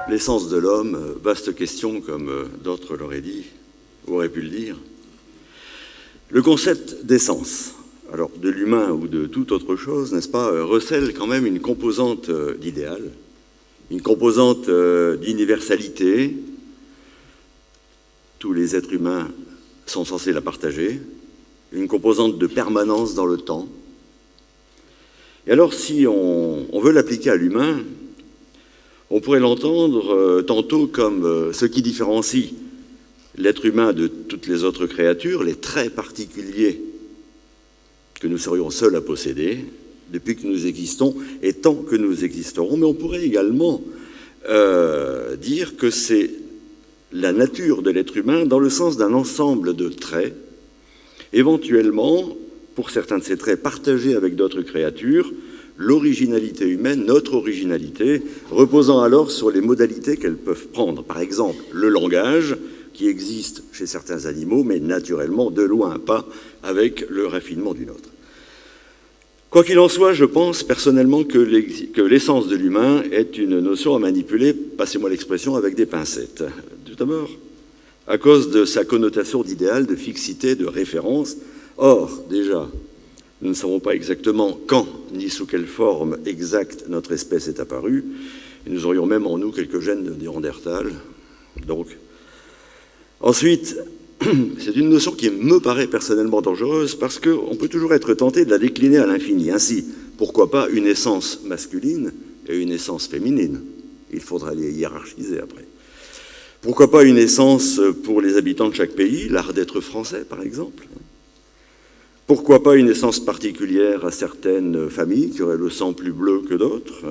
L'essence de l'homme, vaste question comme d'autres l'auraient dit, ou auraient pu le dire. Le concept d'essence, alors de l'humain ou de toute autre chose, n'est-ce pas, recèle quand même une composante d'idéal, une composante d'universalité. Tous les êtres humains sont censés la partager, une composante de permanence dans le temps. Et alors, si on veut l'appliquer à l'humain, on pourrait l'entendre tantôt comme ce qui différencie l'être humain de toutes les autres créatures, les traits particuliers que nous serions seuls à posséder depuis que nous existons et tant que nous existerons. Mais on pourrait également dire que c'est la nature de l'être humain dans le sens d'un ensemble de traits, éventuellement, pour certains de ces traits partagés avec d'autres créatures, l'originalité humaine, notre originalité, reposant alors sur les modalités qu'elles peuvent prendre. Par exemple, le langage, qui existe chez certains animaux, mais naturellement, de loin pas avec le raffinement du nôtre. Quoi qu'il en soit, je pense personnellement que l'essence de l'humain est une notion à manipuler, passez-moi l'expression, avec des pincettes. Tout d'abord, à cause de sa connotation d'idéal, de fixité, de référence. Or, déjà, nous ne savons pas exactement quand ni sous quelle forme exacte notre espèce est apparue. Et nous aurions même en nous quelques gènes de Néandertal. Donc, ensuite, c'est une notion qui me paraît personnellement dangereuse parce qu'on peut toujours être tenté de la décliner à l'infini. Ainsi, pourquoi pas une essence masculine et une essence féminine? Il faudra les hiérarchiser après. Pourquoi pas une essence pour les habitants de chaque pays, l'art d'être français par exemple? Pourquoi pas une essence particulière à certaines familles qui auraient le sang plus bleu que d'autres?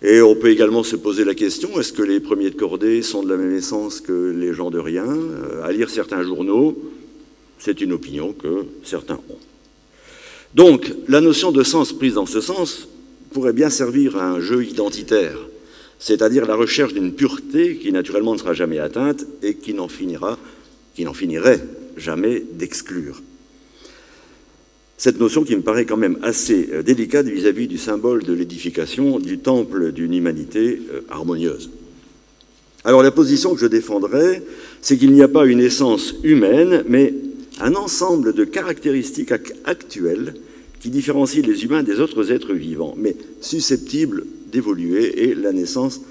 Et on peut également se poser la question, est-ce que les premiers de cordée sont de la même essence que les gens de rien? À lire certains journaux, c'est une opinion que certains ont. Donc, la notion de sens prise dans ce sens pourrait bien servir à un jeu identitaire, c'est-à-dire la recherche d'une pureté qui naturellement ne sera jamais atteinte et qui n'en finirait jamais d'exclure. Cette notion qui me paraît quand même assez délicate vis-à-vis du symbole de l'édification du temple d'une humanité harmonieuse. Alors la position que je défendrai, c'est qu'il n'y a pas une essence humaine, mais un ensemble de caractéristiques actuelles qui différencient les humains des autres êtres vivants, mais susceptibles d'évoluer, et la nuance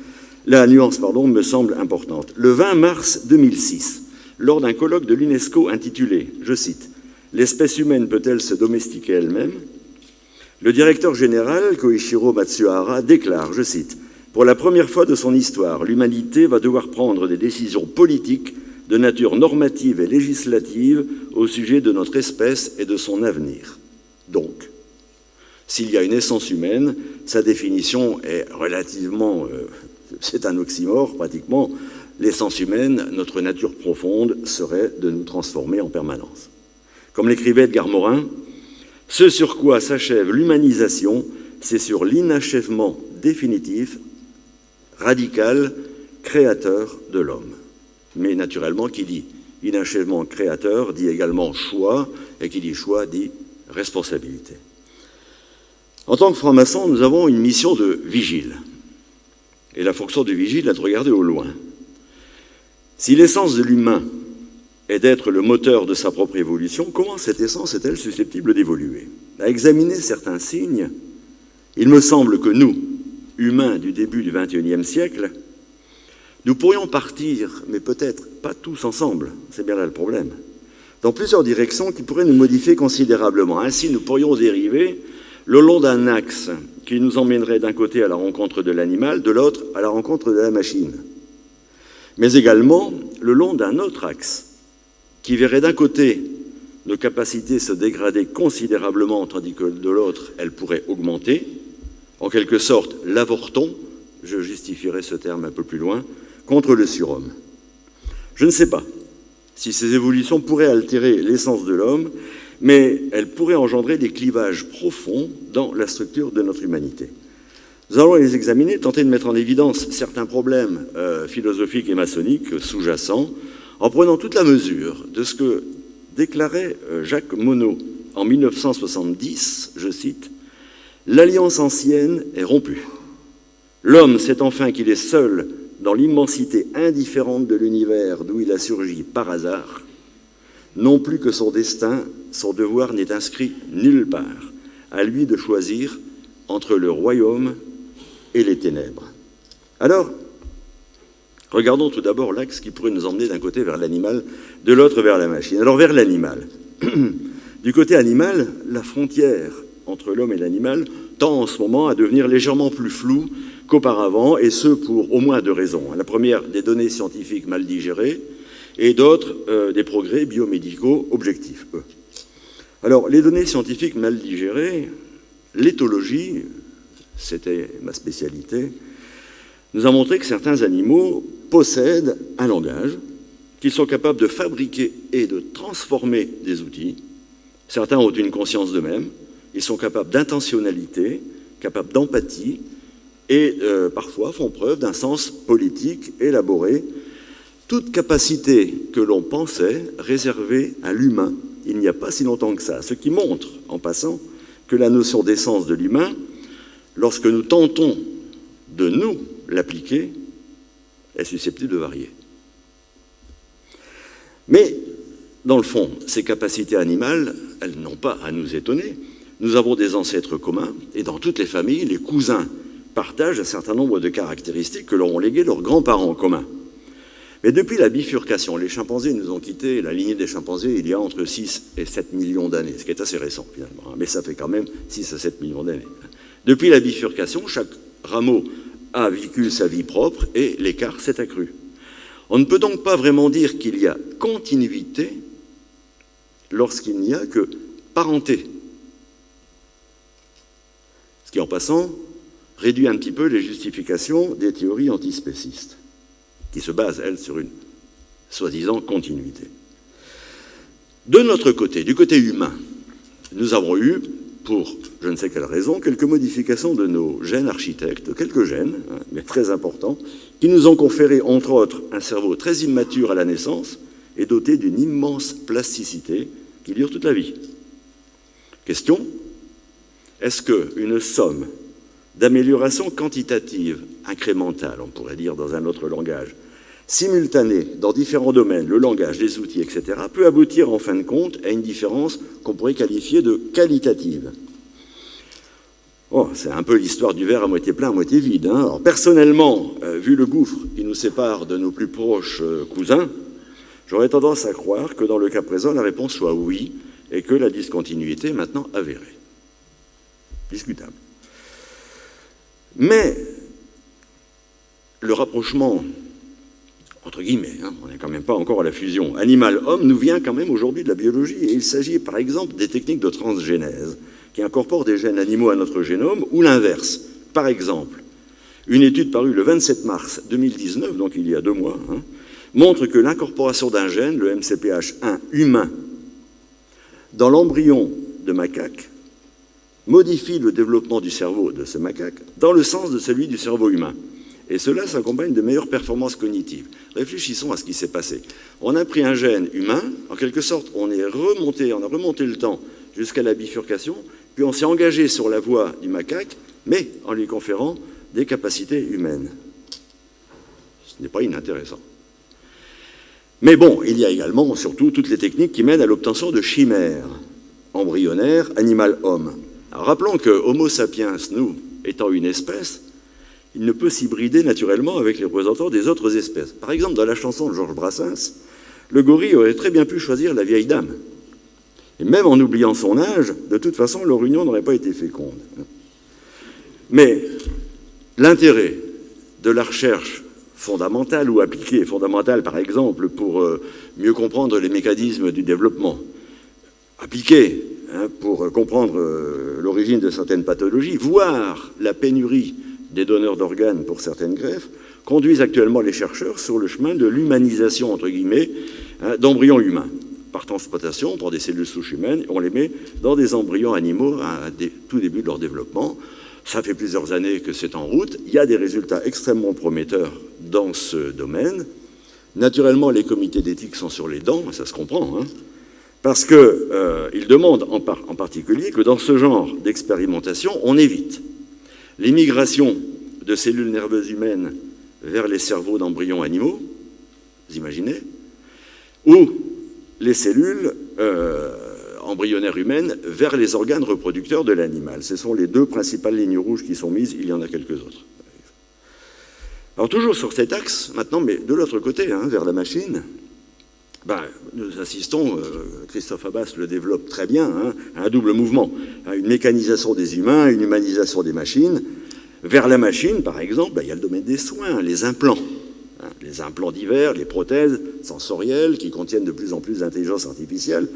me semble importante. Le 20 mars 2006, lors d'un colloque de l'UNESCO intitulé, je cite, « L'espèce humaine peut-elle se domestiquer elle-même ?» Le directeur général, Koichiro Matsuhara, déclare, je cite, « Pour la première fois de son histoire, l'humanité va devoir prendre des décisions politiques de nature normative et législative au sujet de notre espèce et de son avenir. » Donc, s'il y a une essence humaine, sa définition est relativement, c'est un oxymore pratiquement, l'essence humaine, notre nature profonde, serait de nous transformer en permanence. Comme l'écrivait Edgar Morin, « Ce sur quoi s'achève l'humanisation, c'est sur l'inachèvement définitif, radical, créateur de l'homme. » Mais naturellement, qui dit inachèvement créateur dit également choix, et qui dit choix dit responsabilité. En tant que francs-maçons, nous avons une mission de vigile. Et la fonction de vigile est de regarder au loin. Si l'essence de l'humain est d'être le moteur de sa propre évolution, comment cette essence est-elle susceptible d'évoluer? À examiner certains signes, il me semble que nous, humains du début du XXIe siècle, nous pourrions partir, mais peut-être pas tous ensemble, c'est bien là le problème, dans plusieurs directions qui pourraient nous modifier considérablement. Ainsi, nous pourrions dériver le long d'un axe qui nous emmènerait d'un côté à la rencontre de l'animal, de l'autre à la rencontre de la machine. Mais également le long d'un autre axe qui verrait d'un côté nos capacités se dégrader considérablement, tandis que de l'autre, elles pourraient augmenter. En quelque sorte, l'avorton, je justifierai ce terme un peu plus loin, contre le surhomme. Je ne sais pas si ces évolutions pourraient altérer l'essence de l'homme, mais elles pourraient engendrer des clivages profonds dans la structure de notre humanité. Nous allons les examiner, tenter de mettre en évidence certains problèmes philosophiques et maçonniques sous-jacents, en prenant toute la mesure de ce que déclarait Jacques Monod en 1970, je cite, « L'alliance ancienne est rompue. L'homme sait enfin qu'il est seul dans l'immensité indifférente de l'univers d'où il a surgi par hasard, non plus que son destin, son devoir n'est inscrit nulle part, à lui de choisir entre le royaume et les ténèbres. Alors, regardons tout d'abord l'axe qui pourrait nous emmener d'un côté vers l'animal, de l'autre vers la machine. Alors vers l'animal. Du côté animal, la frontière entre l'homme et l'animal tend en ce moment à devenir légèrement plus floue qu'auparavant, et ce pour au moins deux raisons. La première, des données scientifiques mal digérées, et d'autres, des progrès biomédicaux objectifs, eux. Alors, les données scientifiques mal digérées, l'éthologie, c'était ma spécialité, nous a montré que certains animaux possèdent un langage, qu'ils sont capables de fabriquer et de transformer des outils. Certains ont une conscience d'eux-mêmes, ils sont capables d'intentionnalité, capables d'empathie, et parfois font preuve d'un sens politique élaboré. Toute capacité que l'on pensait réservée à l'humain il n'y a pas si longtemps que ça, ce qui montre, en passant, que la notion d'essence de l'humain, lorsque nous tentons de nous l'appliquer, est susceptible de varier. Mais, dans le fond, ces capacités animales, elles n'ont pas à nous étonner. Nous avons des ancêtres communs, et dans toutes les familles, les cousins partagent un certain nombre de caractéristiques que leur ont léguées leurs grands-parents communs. Mais depuis la bifurcation, les chimpanzés nous ont quitté la lignée des chimpanzés il y a entre 6 et 7 millions d'années, ce qui est assez récent finalement, mais ça fait quand même 6 à 7 millions d'années. Depuis la bifurcation, chaque rameau a vécu sa vie propre et l'écart s'est accru. On ne peut donc pas vraiment dire qu'il y a continuité lorsqu'il n'y a que parenté. Ce qui, en passant, réduit un petit peu les justifications des théories antispécistes, qui se basent, elles, sur une soi-disant continuité. De notre côté, du côté humain, nous avons eu, pour je ne sais quelle raison, quelques modifications de nos gènes architectes, quelques gènes, mais très importants, qui nous ont conféré, entre autres, un cerveau très immature à la naissance et doté d'une immense plasticité qui dure toute la vie. Question : est-ce qu'une somme d'amélioration quantitative, incrémentale, on pourrait dire dans un autre langage, simultanée dans différents domaines, le langage, les outils, etc., peut aboutir en fin de compte à une différence qu'on pourrait qualifier de qualitative? Oh, c'est un peu l'histoire du verre à moitié plein, à moitié vide. Hein. Alors, personnellement, vu le gouffre qui nous sépare de nos plus proches cousins, j'aurais tendance à croire que dans le cas présent, la réponse soit oui, et que la discontinuité est maintenant avérée. Discutable. Mais le rapprochement, entre guillemets, hein, on n'est quand même pas encore à la fusion animal-homme, nous vient quand même aujourd'hui de la biologie, et il s'agit par exemple des techniques de transgénèse qui incorporent des gènes animaux à notre génome, ou l'inverse. Par exemple, une étude parue le 27 mars 2019, donc il y a 2 mois, hein, montre que l'incorporation d'un gène, le MCPH1 humain, dans l'embryon de macaque, modifie le développement du cerveau de ce macaque dans le sens de celui du cerveau humain. Et cela s'accompagne de meilleures performances cognitives. Réfléchissons à ce qui s'est passé. On a pris un gène humain, en quelque sorte, on a remonté le temps jusqu'à la bifurcation, puis on s'est engagé sur la voie du macaque, mais en lui conférant des capacités humaines. Ce n'est pas inintéressant. Mais bon, il y a également, surtout, toutes les techniques qui mènent à l'obtention de chimères embryonnaires, animal-homme. Rappelons que Homo sapiens, nous, étant une espèce, il ne peut s'hybrider naturellement avec les représentants des autres espèces. Par exemple, dans la chanson de Georges Brassens, le gorille aurait très bien pu choisir la vieille dame. Et même en oubliant son âge, de toute façon, leur union n'aurait pas été féconde. Mais l'intérêt de la recherche fondamentale ou appliquée, fondamentale par exemple pour mieux comprendre les mécanismes du développement, appliquée pour comprendre l'origine de certaines pathologies, voire la pénurie des donneurs d'organes pour certaines greffes, conduisent actuellement les chercheurs sur le chemin de l'humanisation, entre guillemets, d'embryons humains. Par transplantation, on prend des cellules souches humaines, on les met dans des embryons animaux à tout début de leur développement. Ça fait plusieurs années que c'est en route. Il y a des résultats extrêmement prometteurs dans ce domaine. Naturellement, les comités d'éthique sont sur les dents, ça se comprend, hein, parce qu'ils demandent en particulier que dans ce genre d'expérimentation, on évite l'immigration de cellules nerveuses humaines vers les cerveaux d'embryons animaux, vous imaginez, ou les cellules embryonnaires humaines vers les organes reproducteurs de l'animal. Ce sont les deux principales lignes rouges qui sont mises, il y en a quelques autres. Alors toujours sur cet axe, maintenant, mais de l'autre côté, vers la machine, nous assistons, Christophe Abbas le développe très bien, à un double mouvement, une mécanisation des humains, une humanisation des machines. Vers la machine, par exemple, il y a le domaine des soins, les implants. Les implants divers, les prothèses sensorielles qui contiennent de plus en plus d'intelligence artificielle.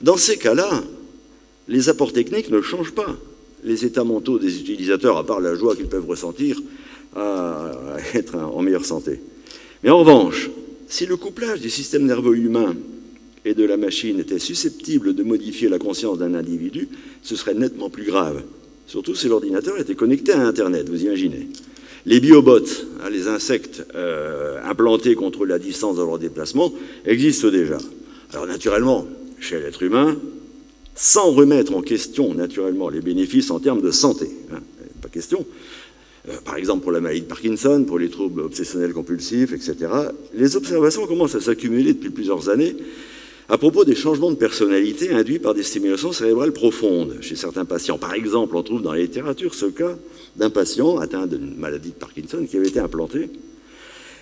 Dans ces cas-là, les apports techniques ne changent pas les états mentaux des utilisateurs, à part la joie qu'ils peuvent ressentir à être en meilleure santé. Mais en revanche, si le couplage du système nerveux humain et de la machine était susceptible de modifier la conscience d'un individu, ce serait nettement plus grave. Surtout si l'ordinateur était connecté à Internet, vous imaginez. Les biobots, les insectes implantés contre la distance dans leur déplacement, existent déjà. Alors naturellement, chez l'être humain, sans remettre en question naturellement les bénéfices en termes de santé, pas question. Par exemple pour la maladie de Parkinson, pour les troubles obsessionnels compulsifs, etc. Les observations commencent à s'accumuler depuis plusieurs années à propos des changements de personnalité induits par des stimulations cérébrales profondes chez certains patients. Par exemple, on trouve dans la littérature ce cas d'un patient atteint d'une maladie de Parkinson qui avait été implanté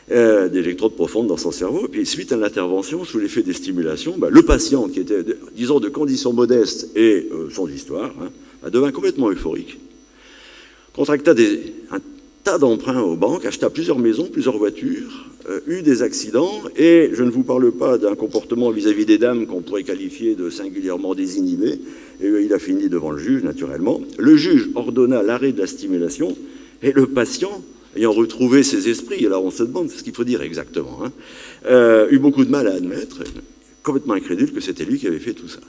d'électrodes profondes dans son cerveau, et puis suite à l'intervention, sous l'effet des stimulations, le patient qui était, disons, de conditions modestes et sans histoire, devint complètement euphorique, contracta un tas d'emprunts aux banques, acheta plusieurs maisons, plusieurs voitures, eut des accidents, et je ne vous parle pas d'un comportement vis-à-vis des dames qu'on pourrait qualifier de singulièrement désinhibé, et il a fini devant le juge, naturellement. Le juge ordonna l'arrêt de la stimulation, et le patient, ayant retrouvé ses esprits, alors on se demande ce qu'il faut dire exactement, eut beaucoup de mal à admettre, complètement incrédule que c'était lui qui avait fait tout ça.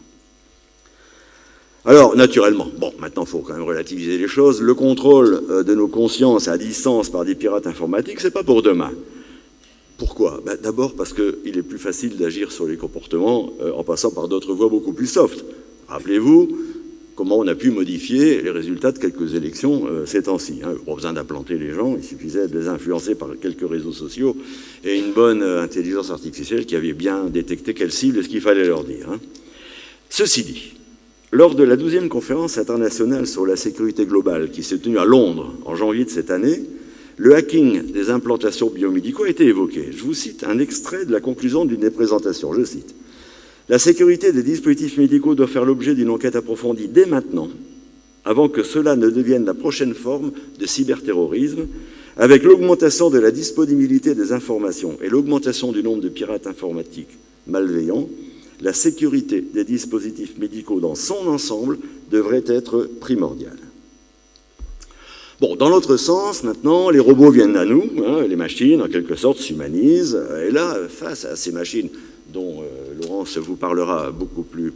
Alors, naturellement, maintenant il faut quand même relativiser les choses, le contrôle de nos consciences à distance par des pirates informatiques, c'est pas pour demain. Pourquoi ? D'abord parce qu'il est plus facile d'agir sur les comportements en passant par d'autres voies beaucoup plus soft. Rappelez-vous comment on a pu modifier les résultats de quelques élections ces temps-ci. Pas besoin d'implanter les gens, il suffisait de les influencer par quelques réseaux sociaux et une bonne intelligence artificielle qui avait bien détecté quelle cible et ce qu'il fallait leur dire. Ceci dit, lors de la 12e conférence internationale sur la sécurité globale qui s'est tenue à Londres en janvier de cette année, le hacking des implantations biomédicaux a été évoqué. Je vous cite un extrait de la conclusion d'une des présentations. Je cite. « La sécurité des dispositifs médicaux doit faire l'objet d'une enquête approfondie dès maintenant, avant que cela ne devienne la prochaine forme de cyberterrorisme, avec l'augmentation de la disponibilité des informations et l'augmentation du nombre de pirates informatiques malveillants, la sécurité des dispositifs médicaux dans son ensemble devrait être primordiale. » Dans l'autre sens, maintenant, les robots viennent à nous, les machines, en quelque sorte, s'humanisent. Et là, face à ces machines dont Laurence vous parlera beaucoup plus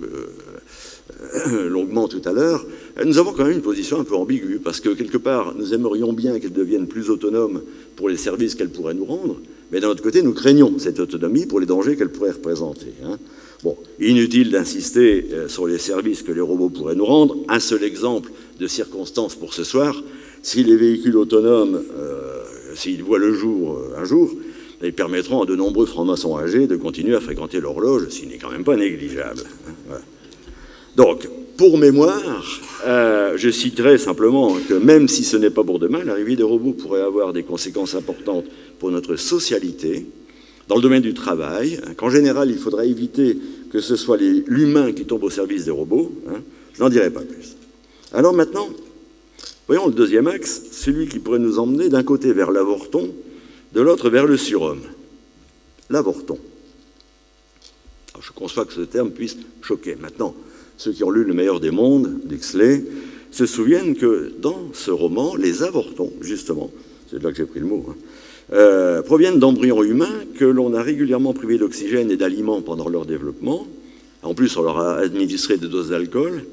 longuement tout à l'heure, nous avons quand même une position un peu ambiguë, parce que, quelque part, nous aimerions bien qu'elles deviennent plus autonomes pour les services qu'elles pourraient nous rendre, mais d'un autre côté, nous craignons cette autonomie pour les dangers qu'elles pourraient représenter. Inutile d'insister sur les services que les robots pourraient nous rendre. Un seul exemple de circonstance pour ce soir. Si les véhicules autonomes, s'ils voient le jour un jour, ils permettront à de nombreux francs-maçons âgés de continuer à fréquenter l'horloge, ce qui n'est quand même pas négligeable. Voilà. Donc, pour mémoire, je citerai simplement que même si ce n'est pas pour demain, l'arrivée des robots pourrait avoir des conséquences importantes pour notre socialité, dans le domaine du travail, qu'en général, il faudra éviter que ce soit l'humain qui tombe au service des robots. Je n'en dirai pas plus. Alors maintenant, voyons le deuxième axe, celui qui pourrait nous emmener d'un côté vers l'avorton, de l'autre vers le surhomme. L'avorton. Je conçois que ce terme puisse choquer. Maintenant, ceux qui ont lu Le meilleur des mondes, d'Huxley, se souviennent que dans ce roman, les avortons, justement, c'est de là que j'ai pris le mot, proviennent d'embryons humains que l'on a régulièrement privés d'oxygène et d'aliments pendant leur développement. En plus, on leur a administré des doses d'alcool.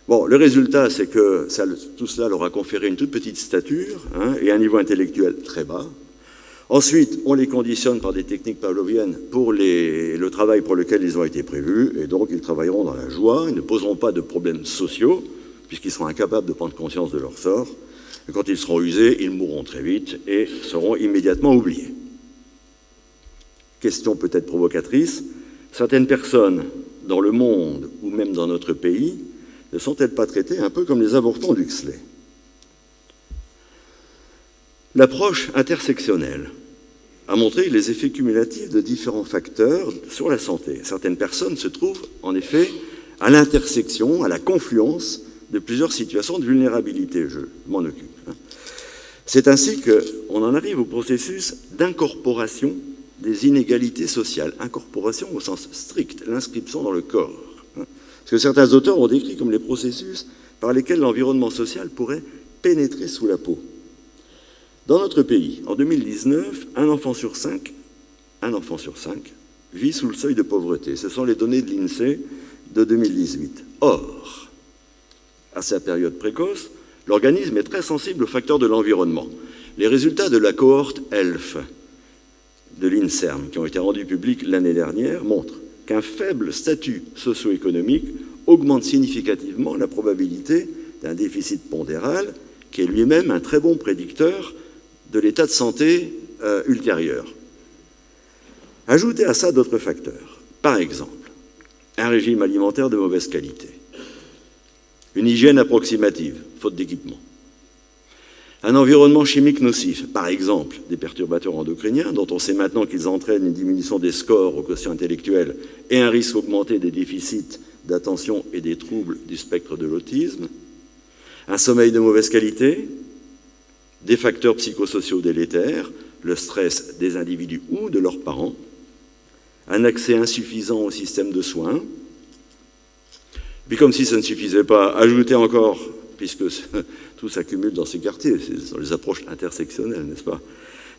Le résultat, c'est que tout cela leur a conféré une toute petite stature et un niveau intellectuel très bas. Ensuite, on les conditionne par des techniques pavloviennes pour le travail pour lequel ils ont été prévus, et donc ils travailleront dans la joie, ils ne poseront pas de problèmes sociaux, puisqu'ils seront incapables de prendre conscience de leur sort. Quand ils seront usés, ils mourront très vite et seront immédiatement oubliés. Question peut-être provocatrice, certaines personnes dans le monde ou même dans notre pays ne sont-elles pas traitées un peu comme les avortons d'Huxley? L'approche intersectionnelle a montré les effets cumulatifs de différents facteurs sur la santé. Certaines personnes se trouvent en effet à l'intersection, à la confluence de plusieurs situations de vulnérabilité. Je m'en occupe. C'est ainsi qu'on en arrive au processus d'incorporation des inégalités sociales. Incorporation au sens strict, l'inscription dans le corps. Ce que certains auteurs ont décrit comme les processus par lesquels l'environnement social pourrait pénétrer sous la peau. Dans notre pays, en 2019, un enfant sur cinq vit sous le seuil de pauvreté. Ce sont les données de l'INSEE de 2018. Or, à sa période précoce, l'organisme est très sensible aux facteurs de l'environnement. Les résultats de la cohorte ELF de l'INSERM, qui ont été rendus publics l'année dernière, montrent qu'un faible statut socio-économique augmente significativement la probabilité d'un déficit pondéral, qui est lui-même un très bon prédicteur de l'état de santé ultérieur. Ajoutez à ça d'autres facteurs. Par exemple, un régime alimentaire de mauvaise qualité, une hygiène approximative, faute d'équipement, un environnement chimique nocif, par exemple des perturbateurs endocriniens, dont on sait maintenant qu'ils entraînent une diminution des scores au quotient intellectuel et un risque augmenté des déficits d'attention et des troubles du spectre de l'autisme, un sommeil de mauvaise qualité, des facteurs psychosociaux délétères, le stress des individus ou de leurs parents, un accès insuffisant au système de soins. Puis comme si ça ne suffisait pas, ajoutez encore, puisque tout s'accumule dans ces quartiers, c'est dans les approches intersectionnelles, n'est-ce pas?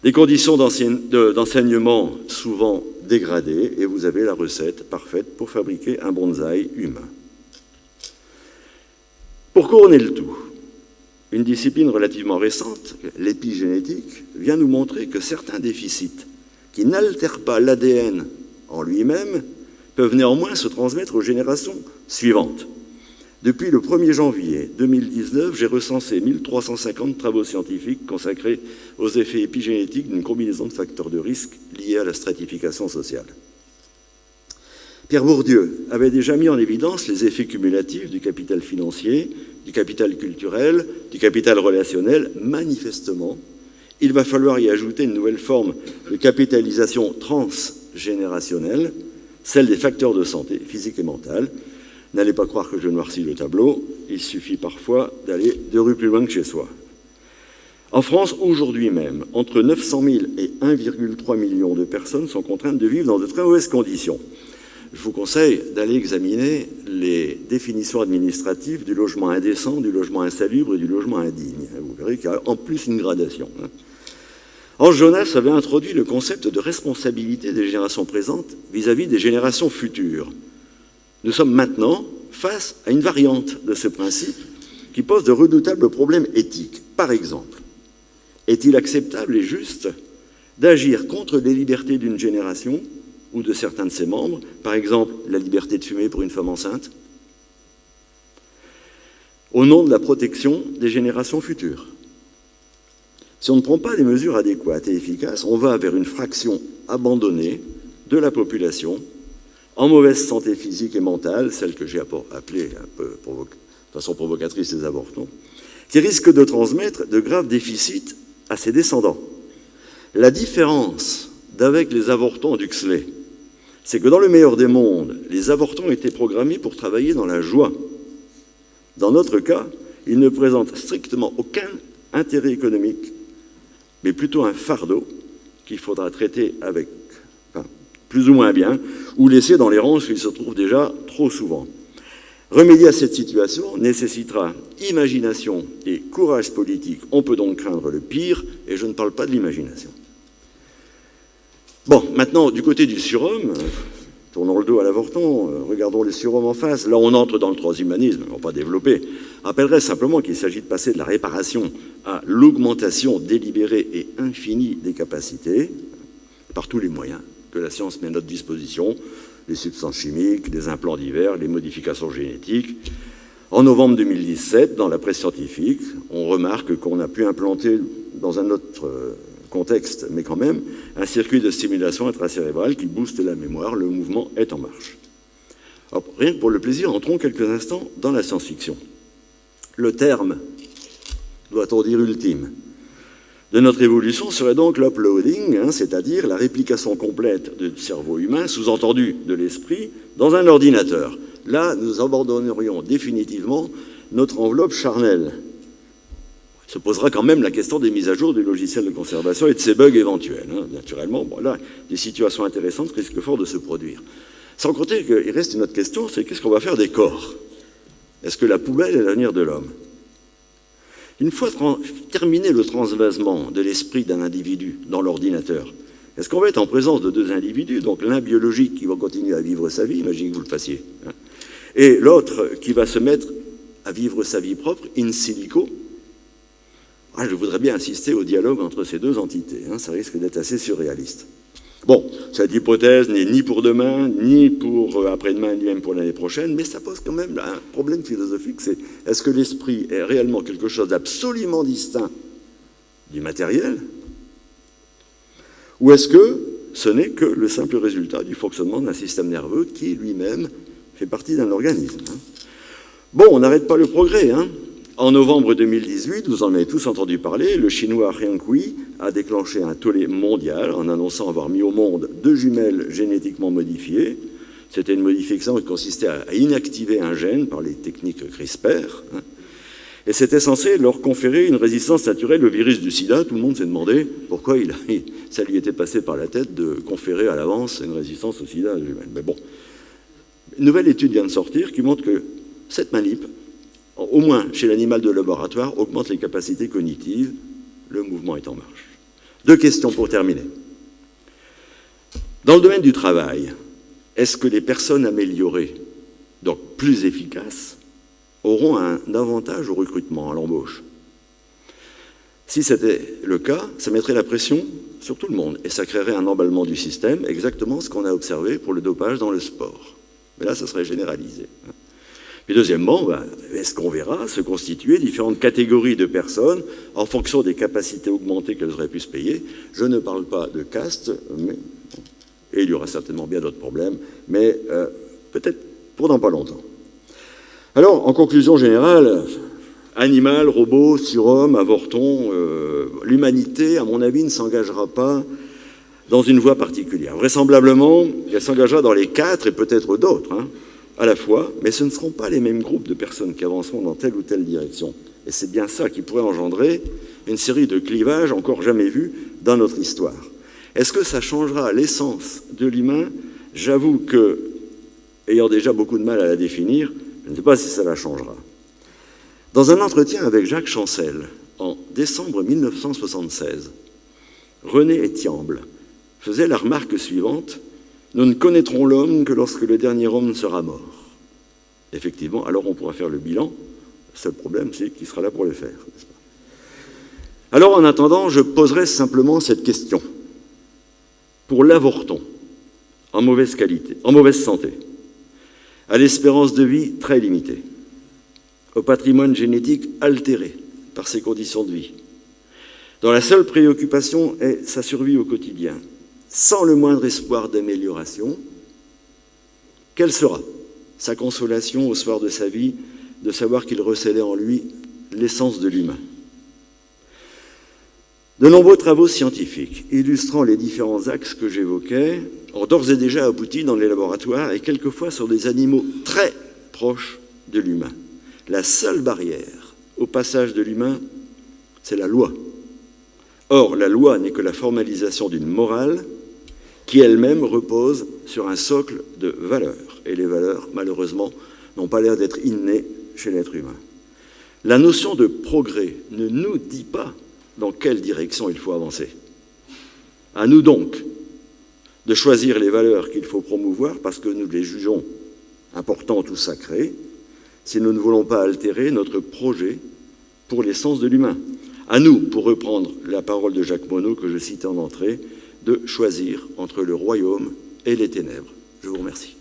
Des conditions d'enseignement souvent dégradées, et vous avez la recette parfaite pour fabriquer un bonsaï humain. Pour couronner le tout, une discipline relativement récente, l'épigénétique, vient nous montrer que certains déficits qui n'altèrent pas l'ADN en lui-même peuvent néanmoins se transmettre aux générations suivantes. Depuis le 1er janvier 2019, j'ai recensé 1350 travaux scientifiques consacrés aux effets épigénétiques d'une combinaison de facteurs de risque liés à la stratification sociale. Pierre Bourdieu avait déjà mis en évidence les effets cumulatifs du capital financier, du capital culturel, du capital relationnel. Manifestement, il va falloir y ajouter une nouvelle forme de capitalisation transgénérationnelle, celle des facteurs de santé physique et mentale. N'allez pas croire que je noircis le tableau, il suffit parfois d'aller 2 rues plus loin que chez soi. En France, aujourd'hui même, entre 900 000 et 1,3 million de personnes sont contraintes de vivre dans de très mauvaises conditions. Je vous conseille d'aller examiner les définitions administratives du logement indécent, du logement insalubre et du logement indigne. Vous verrez qu'il y a en plus une gradation. Ange Jonas avait introduit le concept de responsabilité des générations présentes vis-à-vis des générations futures. Nous sommes maintenant face à une variante de ce principe qui pose de redoutables problèmes éthiques. Par exemple, est-il acceptable et juste d'agir contre les libertés d'une génération ou de certains de ses membres, par exemple la liberté de fumer pour une femme enceinte, au nom de la protection des générations futures? Si on ne prend pas des mesures adéquates et efficaces, on va vers une fraction abandonnée de la population en mauvaise santé physique et mentale, celle que j'ai appelée un peu de façon provocatrice les avortons, qui risque de transmettre de graves déficits à ses descendants. La différence d'avec les avortons d'Huxley, c'est que dans le meilleur des mondes, les avortons étaient programmés pour travailler dans la joie. Dans notre cas, ils ne présentent strictement aucun intérêt économique, mais plutôt un fardeau qu'il faudra traiter avec plus ou moins bien, ou laisser dans les rangs où ils se trouvent déjà trop souvent. Remédier à cette situation nécessitera imagination et courage politique. On peut donc craindre le pire, et je ne parle pas de l'imagination. Bon, maintenant, du côté du surhomme, tournons le dos à l'avorton, regardons les surhommes en face. Là, on entre dans le transhumanisme, on va pas développer. Je rappellerai simplement qu'il s'agit de passer de la réparation à l'augmentation délibérée et infinie des capacités, par tous les moyens que la science met à notre disposition, les substances chimiques, les implants divers, les modifications génétiques. En novembre 2017, dans la presse scientifique, on remarque qu'on a pu implanter, dans un autre contexte, mais quand même, un circuit de stimulation intracérébrale qui booste la mémoire. Le mouvement est en marche. Alors, rien que pour le plaisir, entrons quelques instants dans la science-fiction. Le terme, doit-on dire ultime, de notre évolution serait donc l'uploading, c'est-à-dire la réplication complète du cerveau humain, sous-entendu de l'esprit, dans un ordinateur. Là, nous abandonnerions définitivement notre enveloppe charnelle. Se posera quand même la question des mises à jour du logiciel de conservation et de ses bugs éventuels. Naturellement, bon, là, des situations intéressantes risquent fort de se produire. Sans compter qu'il reste une autre question, c'est qu'est-ce qu'on va faire des corps? Est-ce que la poubelle est l'avenir de l'homme? Une fois terminé le transvasement de l'esprit d'un individu dans l'ordinateur, est-ce qu'on va être en présence de deux individus, donc l'un biologique qui va continuer à vivre sa vie, imaginez que vous le fassiez, et l'autre qui va se mettre à vivre sa vie propre, in silico? Je voudrais bien assister au dialogue entre ces deux entités, ça risque d'être assez surréaliste. Bon, cette hypothèse n'est ni pour demain, ni pour après-demain, ni même pour l'année prochaine, mais ça pose quand même un problème philosophique, c'est est-ce que l'esprit est réellement quelque chose d'absolument distinct du matériel, ou est-ce que ce n'est que le simple résultat du fonctionnement d'un système nerveux qui lui-même fait partie d'un organisme? Bon, on n'arrête pas le progrès, En novembre 2018, vous en avez tous entendu parler, le chinois Ren Kui a déclenché un tollé mondial en annonçant avoir mis au monde 2 jumelles génétiquement modifiées. C'était une modification qui consistait à inactiver un gène par les techniques CRISPR. Et c'était censé leur conférer une résistance naturelle au virus du sida. Tout le monde s'est demandé pourquoi ça lui était passé par la tête de conférer à l'avance une résistance au sida jumelle. Mais bon, une nouvelle étude vient de sortir qui montre que cette manip, au moins chez l'animal de laboratoire, augmente les capacités cognitives. Le mouvement est en marche. 2 questions pour terminer. Dans le domaine du travail, est-ce que les personnes améliorées, donc plus efficaces, auront un avantage au recrutement, à l'embauche? Si c'était le cas, ça mettrait la pression sur tout le monde et ça créerait un emballement du système, exactement ce qu'on a observé pour le dopage dans le sport. Mais là, ça serait généralisé. Et deuxièmement, est-ce qu'on verra se constituer différentes catégories de personnes en fonction des capacités augmentées qu'elles auraient pu se payer? Je ne parle pas de caste, et il y aura certainement bien d'autres problèmes, mais peut-être pour dans pas longtemps. Alors, en conclusion générale, animal, robot, surhomme, avorton, l'humanité, à mon avis, ne s'engagera pas dans une voie particulière. Vraisemblablement, elle s'engagera dans les 4 et peut-être d'autres, à la fois, mais ce ne seront pas les mêmes groupes de personnes qui avanceront dans telle ou telle direction. Et c'est bien ça qui pourrait engendrer une série de clivages encore jamais vus dans notre histoire. Est-ce que ça changera l'essence de l'humain? J'avoue que, ayant déjà beaucoup de mal à la définir, je ne sais pas si ça la changera. Dans un entretien avec Jacques Chancel, en décembre 1976, René Etiamble faisait la remarque suivante: nous ne connaîtrons l'homme que lorsque le dernier homme sera mort. Effectivement, alors on pourra faire le bilan. Le seul problème, c'est qui sera là pour le faire, n'est-ce pas? Alors, en attendant, je poserai simplement cette question. Pour l'avorton, en mauvaise qualité, en mauvaise santé, à l'espérance de vie très limitée, au patrimoine génétique altéré par ses conditions de vie, dont la seule préoccupation est sa survie au quotidien, sans le moindre espoir d'amélioration, quelle sera sa consolation au soir de sa vie de savoir qu'il recélait en lui l'essence de l'humain? De nombreux travaux scientifiques illustrant les différents axes que j'évoquais ont d'ores et déjà abouti dans les laboratoires et quelquefois sur des animaux très proches de l'humain. La seule barrière au passage de l'humain, c'est la loi. Or, la loi n'est que la formalisation d'une morale qui elle-même repose sur un socle de valeurs. Et les valeurs, malheureusement, n'ont pas l'air d'être innées chez l'être humain. La notion de progrès ne nous dit pas dans quelle direction il faut avancer. À nous donc de choisir les valeurs qu'il faut promouvoir parce que nous les jugeons importantes ou sacrées, si nous ne voulons pas altérer notre projet pour l'essence de l'humain. À nous, pour reprendre la parole de Jacques Monod que je citais en entrée, de choisir entre le royaume et les ténèbres. Je vous remercie.